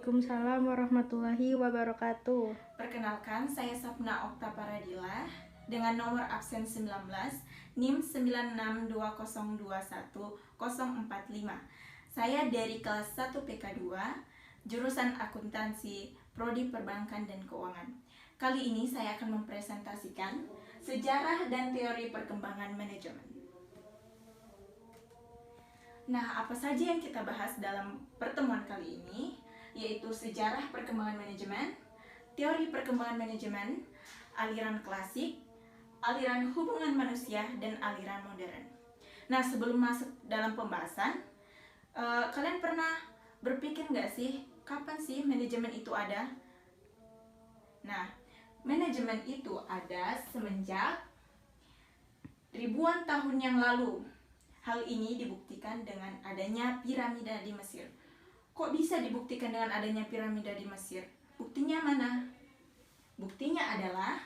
Waalaikumsalam warahmatullahi wabarakatuh. Perkenalkan, saya Sapna Okta Paradila dengan nomor absen 19 NIM 962021045. Saya dari kelas 1 PK2, jurusan akuntansi, prodi perbankan dan keuangan. Kali ini saya akan mempresentasikan sejarah dan teori perkembangan manajemen. Nah, apa saja yang kita bahas dalam pertemuan kali ini? Yaitu sejarah perkembangan manajemen, teori perkembangan manajemen, aliran klasik, aliran hubungan manusia, dan aliran modern. Nah, sebelum masuk dalam pembahasan, kalian pernah berpikir nggak sih, kapan sih manajemen itu ada? Nah, manajemen itu ada semenjak ribuan tahun yang lalu. Hal ini dibuktikan dengan adanya piramida di Mesir. Kok bisa dibuktikan dengan adanya piramida di Mesir? Buktinya mana? Buktinya adalah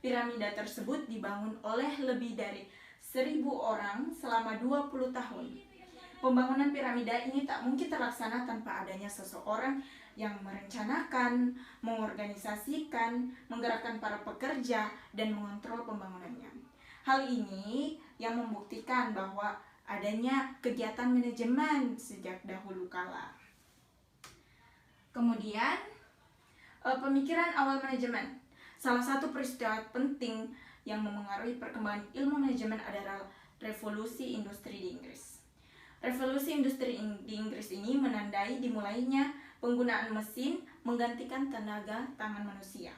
piramida tersebut dibangun oleh lebih dari 1.000 orang selama 20 tahun. Pembangunan piramida ini tak mungkin terlaksana tanpa adanya seseorang yang merencanakan, mengorganisasikan, menggerakkan para pekerja, dan mengontrol pembangunannya. Hal ini yang membuktikan bahwa adanya kegiatan manajemen sejak dahulu kala. Kemudian, pemikiran awal manajemen. Salah satu peristiwa penting yang memengaruhi perkembangan ilmu manajemen adalah revolusi industri di Inggris. Revolusi industri di Inggris ini menandai dimulainya penggunaan mesin menggantikan tenaga tangan manusia,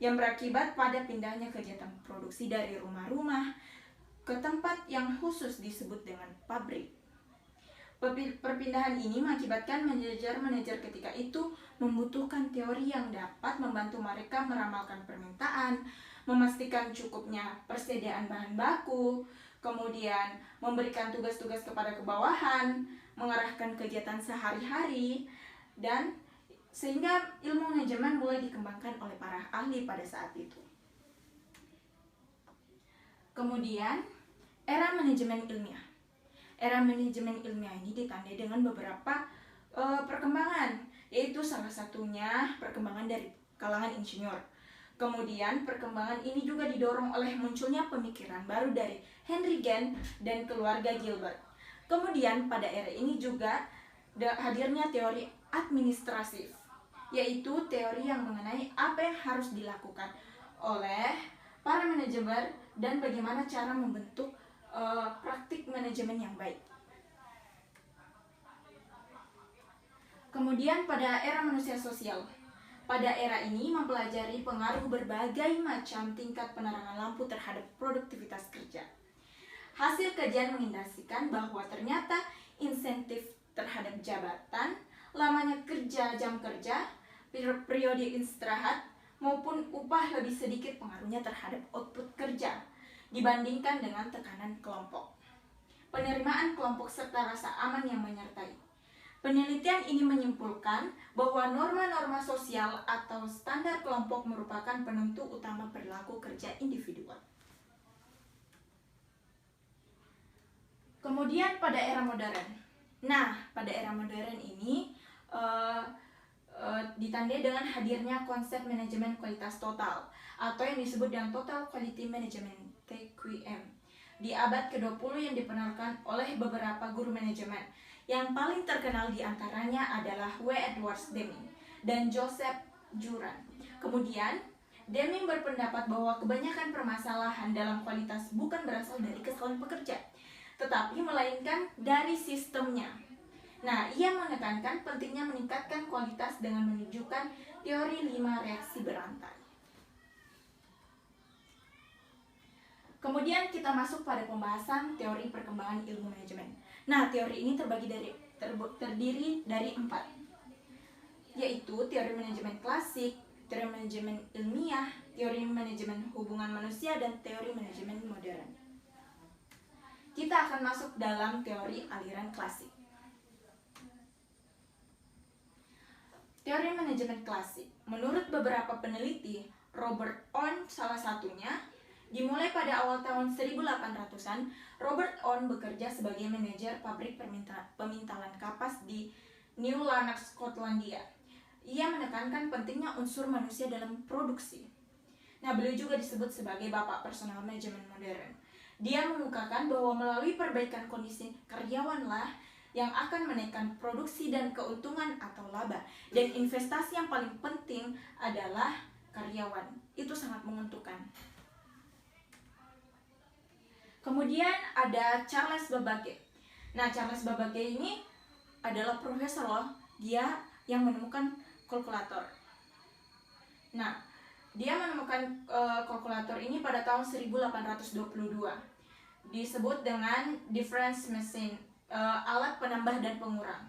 yang berakibat pada pindahnya kegiatan produksi dari rumah-rumah ke tempat yang khusus disebut dengan pabrik. Perpindahan ini mengakibatkan manajer-manajer ketika itu membutuhkan teori yang dapat membantu mereka meramalkan permintaan, memastikan cukupnya persediaan bahan baku, kemudian memberikan tugas-tugas kepada kebawahan, mengarahkan kegiatan sehari-hari, dan sehingga ilmu manajemen mulai dikembangkan oleh para ahli pada saat itu. Kemudian, era manajemen ilmiah. Era manajemen ilmiah ini ditandai dengan beberapa perkembangan, yaitu salah satunya perkembangan dari kalangan insinyur. Kemudian, perkembangan ini juga didorong oleh munculnya pemikiran baru dari Henry Gantt dan keluarga Gilbert. Kemudian, pada era ini juga hadirnya teori administratif, yaitu teori yang mengenai apa yang harus dilakukan oleh para manajemen dan bagaimana cara membentuk praktik manajemen yang baik. Kemudian pada era manusia sosial. Pada era ini mempelajari pengaruh berbagai macam tingkat penerangan lampu terhadap produktivitas kerja. Hasil kajian mengindikasikan bahwa ternyata insentif terhadap jabatan, lamanya kerja, jam kerja, periode istirahat, maupun upah lebih sedikit pengaruhnya terhadap output kerja dibandingkan dengan tekanan kelompok, penerimaan kelompok, serta rasa aman yang menyertai. Penelitian ini menyimpulkan bahwa norma-norma sosial atau standar kelompok merupakan penentu utama perilaku kerja individual. Kemudian pada era modern. Nah, pada era modern ini ditandai dengan hadirnya konsep manajemen kualitas total atau yang disebut dengan Total Quality Management (TQM) di abad ke-20 yang diperkenalkan oleh beberapa guru manajemen. Yang paling terkenal diantaranya adalah W. Edwards Deming dan Joseph Juran. Kemudian, Deming berpendapat bahwa kebanyakan permasalahan dalam kualitas bukan berasal dari kesalahan pekerja, tetapi melainkan dari sistemnya. Nah, ia menekankan pentingnya meningkatkan kualitas dengan menunjukkan teori 5 reaksi berantai. Kemudian kita masuk pada pembahasan teori perkembangan ilmu manajemen. Nah, teori ini terdiri dari 4, yaitu teori manajemen klasik, teori manajemen ilmiah, teori manajemen hubungan manusia, dan teori manajemen modern. Kita akan masuk dalam teori aliran klasik. Teori manajemen klasik, menurut beberapa peneliti, Robert Owen salah satunya, dimulai pada awal tahun 1800-an, Robert Owen bekerja sebagai manajer pabrik pemintalan kapas di New Lanark, Skotlandia. Ia menekankan pentingnya unsur manusia dalam produksi. Nah, beliau juga disebut sebagai bapak personal management modern. Dia mengukakan bahwa melalui perbaikan kondisi karyawanlah yang akan menaikkan produksi dan keuntungan atau laba. Dan investasi yang paling penting adalah karyawan. Itu sangat menguntungkan. Kemudian ada Charles Babbage. Nah, Charles Babbage ini adalah profesor loh. Dia yang menemukan kalkulator. Nah, dia menemukan kalkulator ini pada tahun 1822. Disebut dengan difference machine, alat penambah dan pengurang.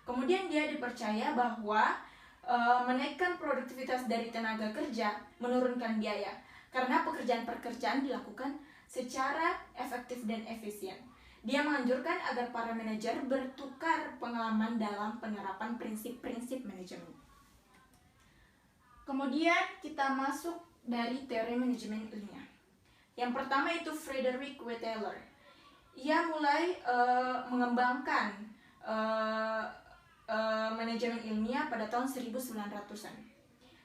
Kemudian dia dipercaya bahwa menaikkan produktivitas dari tenaga kerja, menurunkan biaya, karena pekerjaan-pekerjaan dilakukan secara efektif dan efisien. Dia menganjurkan agar para manajer bertukar pengalaman dalam penerapan prinsip-prinsip manajemen. Kemudian kita masuk dari teori manajemen ilmiah. Yang pertama itu Frederick W. Taylor. Ia mulai mengembangkan manajemen ilmiah pada tahun 1900-an.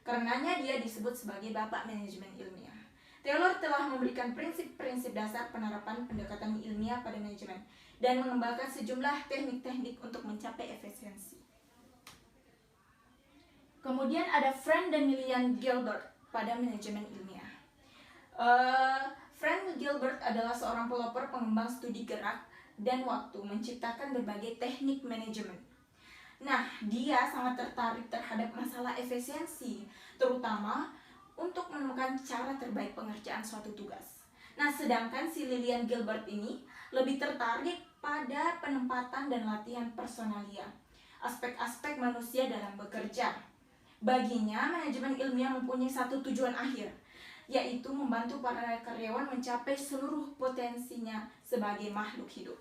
Karenanya dia disebut sebagai bapak manajemen ilmiah. Taylor telah memberikan prinsip-prinsip dasar penerapan pendekatan ilmiah pada manajemen dan mengembangkan sejumlah teknik-teknik untuk mencapai efisiensi. Kemudian ada Frank dan Lillian Gilbert pada manajemen ilmiah. Frank Gilbert adalah seorang pelopor pengembang studi gerak dan waktu, menciptakan berbagai teknik manajemen. Nah, dia sangat tertarik terhadap masalah efisiensi, terutama untuk menemukan cara terbaik pengerjaan suatu tugas. Nah, sedangkan si Lillian Gilbert ini lebih tertarik pada penempatan dan latihan personalia, aspek-aspek manusia dalam bekerja. Baginya, manajemen ilmiah mempunyai satu tujuan akhir, yaitu membantu para karyawan mencapai seluruh potensinya sebagai makhluk hidup.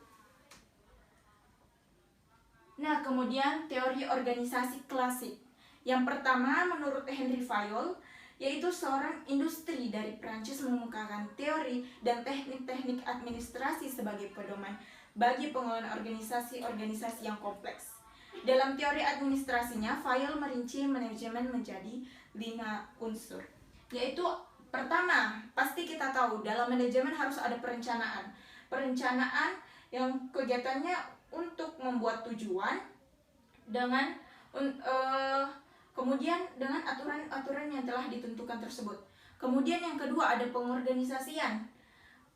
Nah, kemudian teori organisasi klasik. Yang pertama, menurut Henry Fayol, yaitu seorang industri dari Prancis, mengemukakan teori dan teknik-teknik administrasi sebagai pedoman bagi pengelolaan organisasi-organisasi yang kompleks. Dalam teori administrasinya, Fayol merinci manajemen menjadi 5 unsur, yaitu pertama, pasti kita tahu dalam manajemen harus ada perencanaan. Perencanaan yang kegiatannya untuk membuat tujuan dengan kemudian dengan aturan-aturan yang telah ditentukan tersebut. Kemudian yang kedua ada pengorganisasian.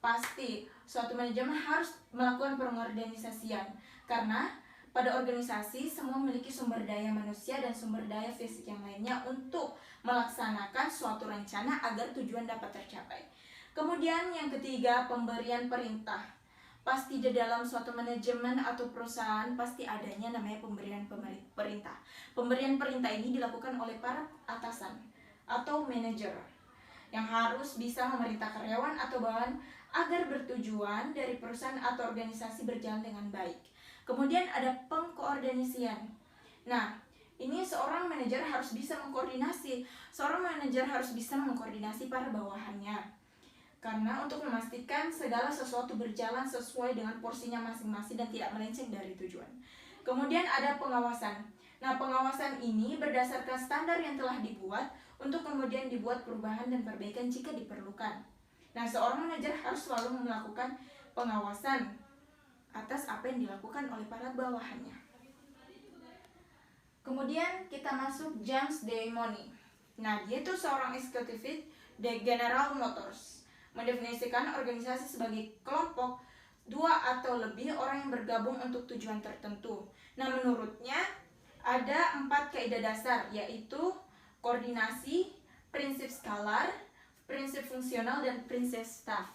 Pasti suatu manajemen harus melakukan pengorganisasian karena pada organisasi semua memiliki sumber daya manusia dan sumber daya fisik yang lainnya untuk melaksanakan suatu rencana agar tujuan dapat tercapai. Kemudian yang ketiga, pemberian perintah. Pasti di dalam suatu manajemen atau perusahaan pasti adanya namanya pemberian perintah. Pemberian perintah ini dilakukan oleh para atasan atau manajer yang harus bisa memerintah karyawan atau bawahan agar bertujuan dari perusahaan atau organisasi berjalan dengan baik. Kemudian ada pengkoordinasian. Nah, ini seorang manajer harus bisa mengkoordinasi. Seorang manajer harus bisa mengkoordinasi para bawahannya. Karena untuk memastikan segala sesuatu berjalan sesuai dengan porsinya masing-masing dan tidak melenceng dari tujuan. Kemudian ada pengawasan. Nah, pengawasan ini berdasarkan standar yang telah dibuat untuk kemudian dibuat perubahan dan perbaikan jika diperlukan. Nah, seorang manajer harus selalu melakukan pengawasan atas apa yang dilakukan oleh para bawahannya. Kemudian kita masuk James D. Money. Nah, dia itu seorang eksekutif di General Motors. Mendefinisikan organisasi sebagai kelompok 2 atau lebih orang yang bergabung untuk tujuan tertentu. Nah, menurutnya ada 4 kaidah dasar, yaitu koordinasi, prinsip skalar, prinsip fungsional, dan prinsip staff.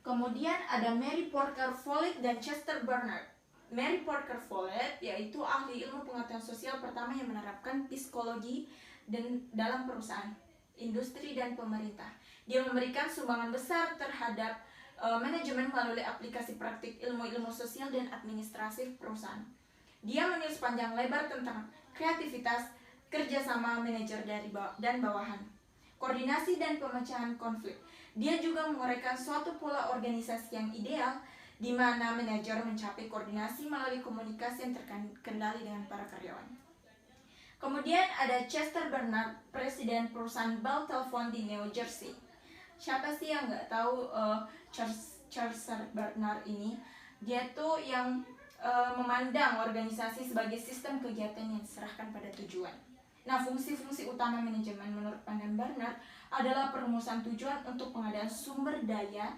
Kemudian ada Mary Porter Follett dan Chester Barnard. Mary Porter Follett yaitu ahli ilmu pengetahuan sosial pertama yang menerapkan psikologi dan dalam perusahaan, industri, dan pemerintah. Dia memberikan sumbangan besar terhadap manajemen melalui aplikasi praktik ilmu-ilmu sosial dan administratif perusahaan. Dia menulis panjang lebar tentang kreativitas, kerjasama manajer dan bawahan, koordinasi dan pemecahan konflik. Dia juga menguraikan suatu pola organisasi yang ideal di mana manajer mencapai koordinasi melalui komunikasi yang terkendali dengan para karyawan. Kemudian ada Chester Bernard, presiden perusahaan Bell Telephone di New Jersey. Siapa sih yang nggak tahu Chester Bernard ini? Dia tuh yang memandang organisasi sebagai sistem kegiatan yang diserahkan pada tujuan. Nah, fungsi-fungsi utama manajemen menurut pandangan Bernard adalah perumusan tujuan untuk pengadaan sumber daya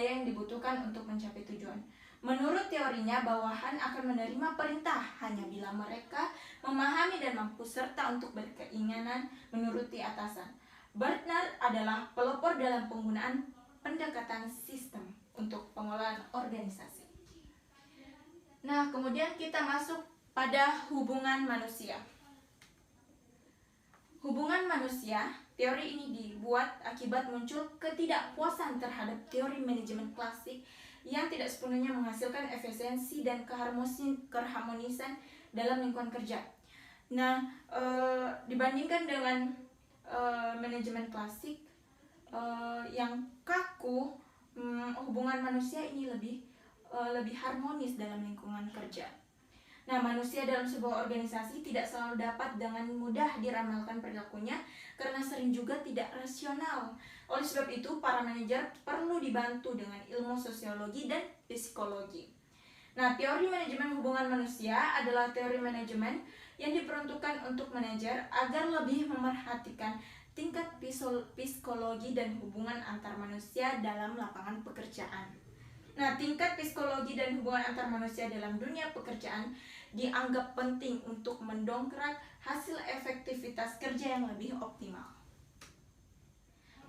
yang dibutuhkan untuk mencapai tujuan. Menurut teorinya, bawahan akan menerima perintah hanya bila mereka memahami dan mampu serta untuk berkeinginan menuruti atasan. Bernard adalah pelopor dalam penggunaan pendekatan sistem untuk pengolahan organisasi. Nah, kemudian kita masuk pada hubungan manusia. Hubungan manusia, teori ini dibuat akibat muncul ketidakpuasan terhadap teori manajemen klasik yang tidak sepenuhnya menghasilkan efisiensi dan keharmonisan dalam lingkungan kerja. Nah, dibandingkan dengan manajemen klasik yang kaku, hubungan manusia ini lebih harmonis dalam lingkungan kerja. Nah, manusia dalam sebuah organisasi tidak selalu dapat dengan mudah diramalkan perilakunya karena sering juga tidak rasional. Oleh sebab itu, para manajer perlu dibantu dengan ilmu sosiologi dan psikologi. Nah, teori manajemen hubungan manusia adalah teori manajemen yang diperuntukkan untuk manajer agar lebih memerhatikan tingkat psikologi dan hubungan antar manusia dalam lapangan pekerjaan. Nah, tingkat psikologi dan hubungan antar manusia dalam dunia pekerjaan dianggap penting untuk mendongkrak hasil efektivitas kerja yang lebih optimal.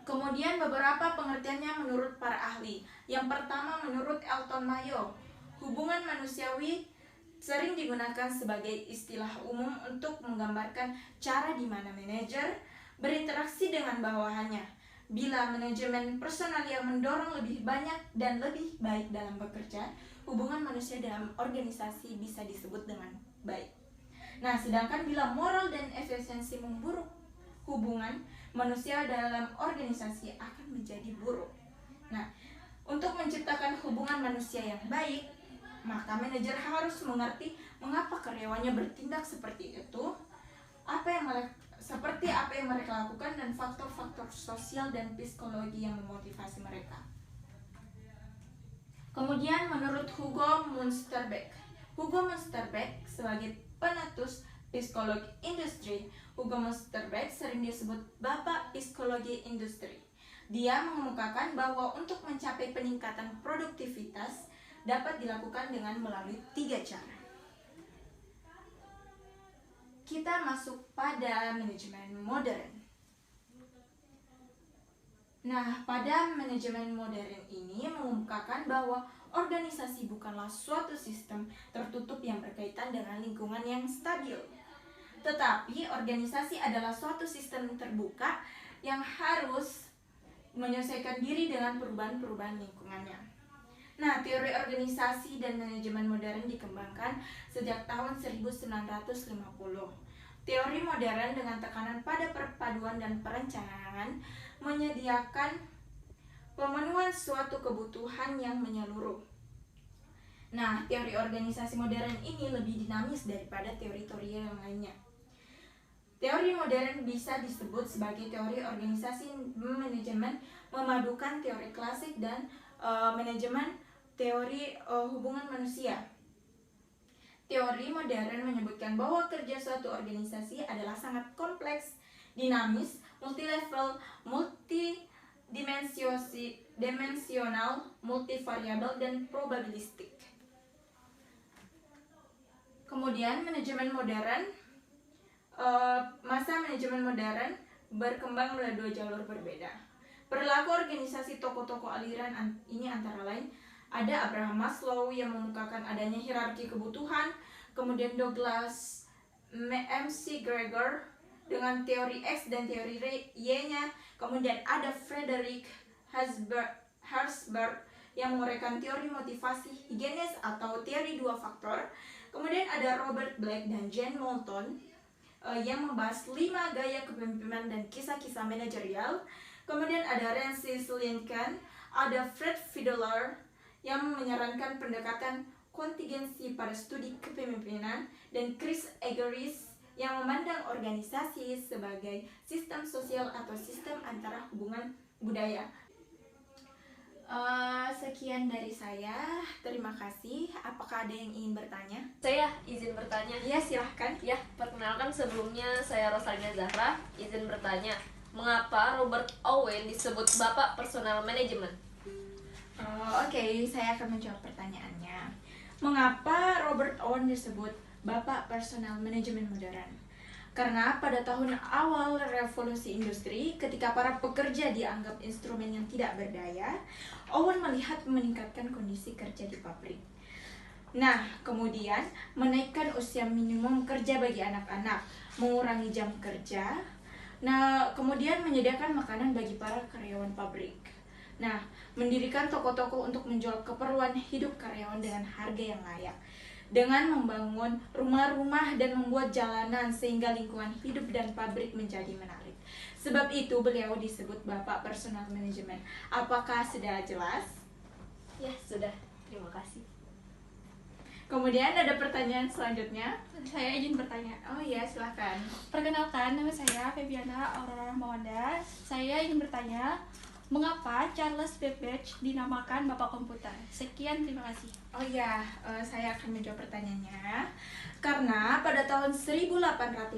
Kemudian beberapa pengertiannya menurut para ahli. Yang pertama, menurut Elton Mayo, hubungan manusiawi sering digunakan sebagai istilah umum untuk menggambarkan cara di mana manajer berinteraksi dengan bawahannya. Bila manajemen personal yang mendorong lebih banyak dan lebih baik dalam bekerja, hubungan manusia dalam organisasi bisa disebut dengan baik. Nah, sedangkan bila moral dan efisiensi memburuk, hubungan manusia dalam organisasi akan menjadi buruk. Nah, untuk menciptakan hubungan manusia yang baik, maka manajer harus mengerti mengapa karyawannya bertindak seperti itu, seperti apa yang mereka lakukan, dan faktor-faktor sosial dan psikologi yang memotivasi mereka. Kemudian menurut Hugo Münsterbeck sebagai penetus psikologi industri, Hugo Münsterbeck sering disebut Bapak Psikologi Industri. Dia mengemukakan bahwa untuk mencapai peningkatan produktivitas dapat dilakukan dengan melalui 3 cara. Kita masuk pada manajemen modern. Nah, pada manajemen modern ini mengemukakan bahwa organisasi bukanlah suatu sistem tertutup yang berkaitan dengan lingkungan yang stabil. Tetapi organisasi adalah suatu sistem terbuka yang harus menyesuaikan diri dengan perubahan-perubahan lingkungannya. Nah, teori organisasi dan manajemen modern dikembangkan sejak tahun 1950. Teori modern dengan tekanan pada perpaduan dan perencanaan menyediakan pemenuhan suatu kebutuhan yang menyeluruh. Nah, teori organisasi modern ini lebih dinamis daripada teori-teori yang lainnya. Teori modern bisa disebut sebagai teori organisasi manajemen memadukan teori klasik dan manajemen teori hubungan manusia. Teori modern menyebutkan bahwa kerja suatu organisasi adalah sangat kompleks, dinamis, multilevel, multidimensional, multivariabel, dan probabilistik. Kemudian manajemen modern, masa manajemen modern berkembang melalui 2 jalur berbeda. Perilaku organisasi tokoh-tokoh aliran ini antara lain ada Abraham Maslow yang mengemukakan adanya hierarki kebutuhan, kemudian Douglas McGregor dengan teori X dan teori Y-nya, kemudian ada Frederick Herzberg yang menguraikan teori motivasi higienis atau teori 2 faktor, kemudian ada Robert Black dan Jane Moulton yang membahas 5 gaya kepemimpinan dan kisah-kisah manajerial, kemudian ada Francis Lincoln, ada Fred Fiedler yang menyarankan pendekatan kontingensi pada studi kepemimpinan, dan Chris Eggeris yang memandang organisasi sebagai sistem sosial atau sistem antara hubungan budaya. Sekian dari saya, terima kasih. Apakah ada yang ingin bertanya? Saya izin bertanya. Iya, silahkan. Ya, perkenalkan sebelumnya saya Rosalia Zahra, izin bertanya. Mengapa Robert Owen disebut Bapak Personal Management? Oke, saya akan menjawab pertanyaannya. Mengapa Robert Owen disebut Bapak Personal Management modern? Karena pada tahun awal revolusi industri, ketika para pekerja dianggap instrumen yang tidak berdaya, Owen melihat meningkatkan kondisi kerja di pabrik. Nah, kemudian menaikkan usia minimum kerja bagi anak-anak, mengurangi jam kerja. Nah, kemudian menyediakan makanan bagi para karyawan pabrik. Nah, mendirikan toko-toko untuk menjual keperluan hidup karyawan dengan harga yang layak. Dengan membangun rumah-rumah dan membuat jalanan sehingga lingkungan hidup dan pabrik menjadi menarik. Sebab itu beliau disebut Bapak Personal Management. Apakah sudah jelas? Ya, sudah. Terima kasih. Kemudian ada pertanyaan selanjutnya. Saya izin bertanya. Oh iya, silahkan. Perkenalkan, nama saya Febiana Aurora Mawanda. Saya ingin bertanya, mengapa Charles Babbage dinamakan Bapak Komputer? Sekian, terima kasih. Oh iya, saya akan menjawab pertanyaannya. Karena pada tahun 1833,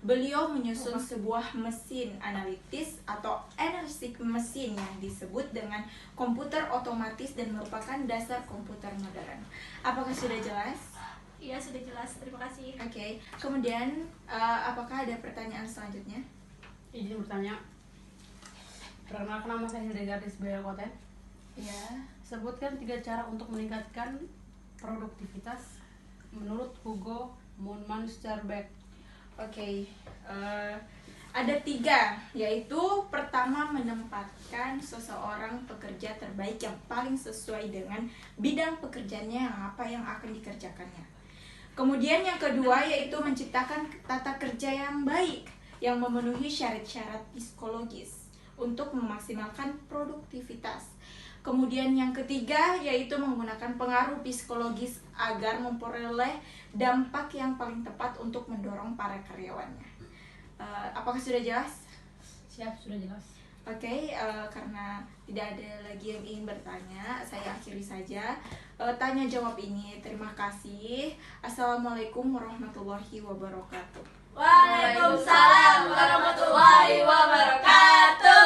beliau menyusun sebuah mesin analitis atau analitik mesin yang disebut dengan komputer otomatis dan merupakan dasar komputer modern. Apakah sudah jelas? Iya, sudah jelas. Terima kasih. Oke. Kemudian, apakah ada pertanyaan selanjutnya? Izin bertanya. Perkenalkan, nama saya Hildegardis Bayakoten. Ya. Sebutkan 3 cara untuk meningkatkan produktivitas menurut Hugo Munsterberg. Oke, ada 3, yaitu pertama menempatkan seseorang pekerja terbaik yang paling sesuai dengan bidang pekerjaannya yang akan dikerjakannya. Kemudian yang kedua yaitu menciptakan tata kerja yang baik yang memenuhi syarat-syarat psikologis untuk memaksimalkan produktivitas. Kemudian yang ketiga yaitu menggunakan pengaruh psikologis agar memperoleh dampak yang paling tepat untuk mendorong para karyawannya. Apakah sudah jelas? Siap, sudah jelas. Oke, karena tidak ada lagi yang ingin bertanya, saya akhiri saja tanya jawab ini. Terima kasih. Assalamualaikum warahmatullahi wabarakatuh. Waalaikumsalam